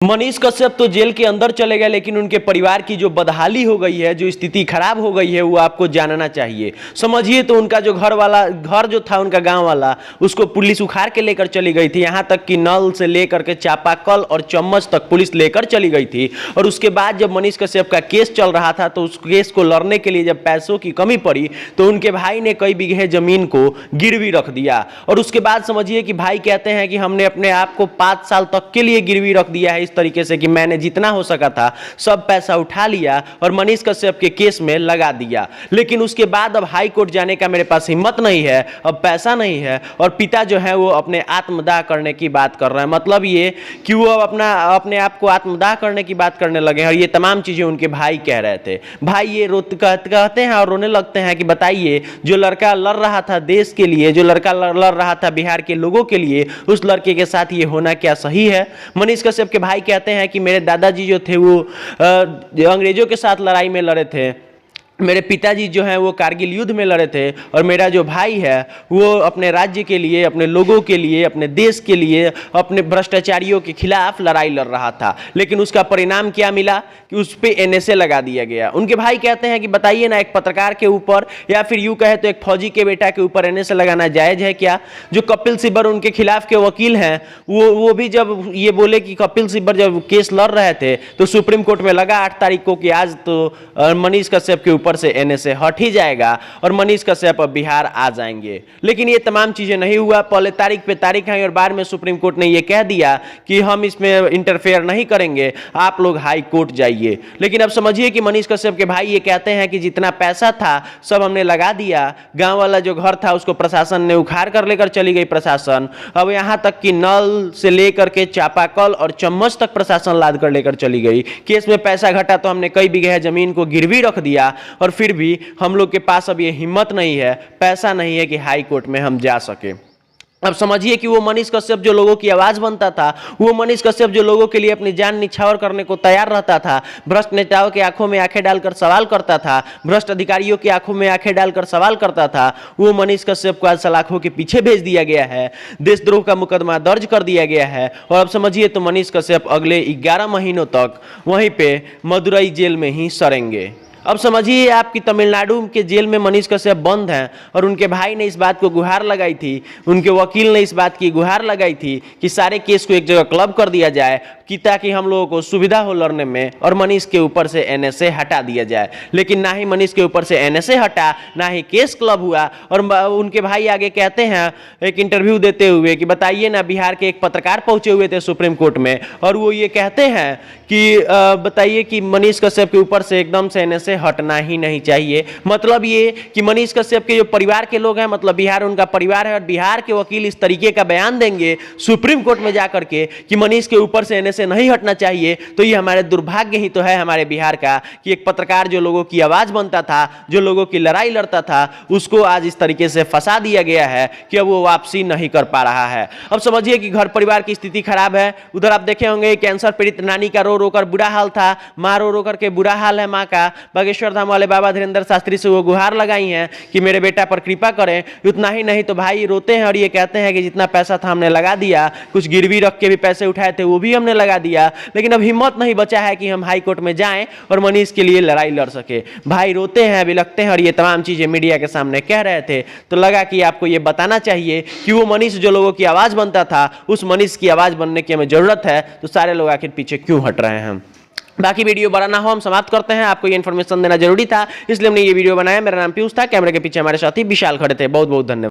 मनीष कश्यप तो जेल के अंदर चले गए, लेकिन उनके परिवार की जो बदहाली हो गई है, जो स्थिति खराब हो गई है, वो आपको जानना चाहिए। समझिए तो उनका जो घर जो था उनका गांव वाला, उसको पुलिस उखाड़ के लेकर चली गई थी। यहाँ तक कि नल से लेकर के चापाकल और चम्मच तक पुलिस लेकर चली गई थी। और उसके बाद जब मनीष कश्यप का केस चल रहा था, तो उस केस को लड़ने के लिए जब पैसों की कमी पड़ी, तो उनके भाई ने कई बीघे जमीन को गिरवी रख दिया। और उसके बाद समझिए कि भाई कहते हैं कि हमने अपने आप को 5 साल तक के लिए गिरवी रख दिया है, इस तरीके से कि मैंने जितना हो सका था सब पैसा उठा लिया और मनीष कश्यप के केस में लगा दिया। लेकिन उसके बाद अब हाई कोर्ट जाने का मेरे पास हिम्मत नहीं है, अब पैसा नहीं है, और पिता जो है वो अपने आत्मदाह करने की बात कर रहे हैं। मतलब ये कि वो अब अपने आप को आत्मदाह करने की बात करने लगे हैं। और ये तमाम चीजें उनके भाई कह रहे थे। भाई ये कहते हैं और रोने लगते हैं कि बताइए, जो लड़का लड़ रहा था देश के लिए, जो लड़का लड़ रहा था बिहार के लोगों के लिए, उस लड़के के साथ ये होना क्या सही है? मनीष कश्यप के भाई कहते हैं कि मेरे दादाजी जो थे वो अंग्रेजों के साथ लड़ाई में लड़े थे, मेरे पिताजी जो हैं वो कारगिल युद्ध में लड़े थे, और मेरा जो भाई है वो अपने राज्य के लिए, अपने लोगों के लिए, अपने देश के लिए, अपने भ्रष्टाचारियों के खिलाफ लड़ाई लड़ रहा था। लेकिन उसका परिणाम क्या मिला कि उस पर एनएसए लगा दिया गया। उनके भाई कहते हैं कि बताइए ना, एक पत्रकार के ऊपर या फिर यूँ कहे तो एक फौजी के बेटा के ऊपर एनएसए लगाना जायज़ है क्या? जो कपिल सिब्बर उनके खिलाफ के वकील हैं, वो भी जब ये बोले कि कपिल सिब्बर जब केस लड़ रहे थे तो सुप्रीम कोर्ट में लगा 8 तारीख को कि आज तो मनीष कश्यप के ऊपर से एनएसए हट ही जाएगा और मनीष कश्यप अब बिहार आ जाएंगे। लेकिन ये तमाम चीजें नहीं हुआ। पहले तारीख पे तारीख आई और बाद में सुप्रीम कोर्ट ने ये कह दिया कि हम इसमें इंटरफेयर नहीं करेंगे, आप लोग हाई कोर्ट जाइए। लेकिन अब समझिए कि मनीष कश्यप के भाई ये कहते हैं कि जितना पैसा था सब हमने लगा दिया। गांव वाला जो घर था उसको प्रशासन ने उखाड़ कर लेकर चली गई प्रशासन। अब यहाँ तक कि नल से लेकर के चापाकल और चम्मच तक प्रशासन लाद कर लेकर चली गई। केस में पैसा घटा तो हमने कई बीघे जमीन को गिरवी रख दिया, और फिर भी हम लोग के पास अब ये हिम्मत नहीं है, पैसा नहीं है कि हाई कोर्ट में हम जा सके। अब समझिए कि वो मनीष कश्यप जो लोगों की आवाज बनता था, वो मनीष कश्यप जो लोगों के लिए अपनी जान निछावर करने को तैयार रहता था, भ्रष्ट नेताओं की आंखों में आंखें डालकर सवाल करता था, भ्रष्ट अधिकारियों की आंखों में आंखें डालकर सवाल करता था, वो मनीष कश्यप को आज सलाखों के पीछे भेज दिया गया है, देशद्रोह का मुकदमा दर्ज कर दिया गया है। और अब समझिए तो मनीष कश्यप अगले 11 महीनों तक वहीं पे मदुरई जेल में ही सड़ेंगे। अब समझिए आपकी तमिलनाडु के जेल में मनीष कश्यप बंद हैं, और उनके भाई ने इस बात को गुहार लगाई थी, उनके वकील ने इस बात की गुहार लगाई थी कि सारे केस को एक जगह क्लब कर दिया जाए कि ताकि हम लोगों को सुविधा हो लड़ने में, और मनीष के ऊपर से एनएसए हटा दिया जाए। लेकिन ना ही मनीष के ऊपर से एनएसए हटा, ना ही केस क्लब हुआ। और उनके भाई आगे कहते हैं एक इंटरव्यू देते हुए कि बताइए ना, बिहार के एक पत्रकार पहुंचे हुए थे सुप्रीम कोर्ट में, और वो ये कहते हैं कि बताइए कि मनीष कश्यप के ऊपर से एकदम से एनएसए हटना ही नहीं चाहिए। मतलब ये कि मनीष कश्यप के जो परिवार के लोग हैं, मतलब बिहार उनका परिवार है, और बिहार के वकील इस तरीके का बयान देंगे सुप्रीम कोर्ट में जाकर के कि मनीष के ऊपर से एनएसए नहीं हटना चाहिए, तो ये हमारे दुर्भाग्य ही तो है हमारे बिहार का कि एक पत्रकार जो लोगों की आवाज बनता था, जो लोगों की लड़ाई लड़ता था, उसको आज इस तरीके से फंसा दिया गया है कि अब वो वापसी नहीं कर पा रहा है। अब समझिए कि घर परिवार की स्थिति खराब है। उधर आप देखे होंगे कैंसर पीड़ित नानी का रो रो कर बुरा हाल था, माँ रो रो करके बुरा हाल है माँ का। बागेश्वर धाम वाले बाबा धीरेन्द्र शास्त्री से वो गुहार लगाई हैं कि मेरे बेटा पर कृपा करें। उतना ही नहीं तो भाई रोते हैं और ये कहते हैं कि जितना पैसा था हमने लगा दिया, कुछ गिरवी रख के भी पैसे उठाए थे वो भी हमने लगा दिया, लेकिन अब हिम्मत नहीं बचा है कि हम हाई कोर्ट में जाएं और मनीष के लिए लड़ाई लड़ सके। भाई रोते हैं, बिलखते हैं, और ये तमाम चीजें मीडिया के सामने कह रहे थे। तो लगा कि आपको ये बताना चाहिए कि वो मनीष जो लोगों की आवाज बनता था, उस मनीष की आवाज बनने की हमें जरूरत है, तो सारे लोग आखिर पीछे क्यों हट रहे हैं। बाकी वीडियो बड़ा ना हो, हम समाप्त करते हैं। आपको ये इन्फॉर्मेशन देना जरूरी था, इसलिए हमने ये वीडियो बनाया। मेरा नाम पीयूष था, कैमरे के पीछे हमारे साथी विशाल खड़े थे। बहुत बहुत धन्यवाद।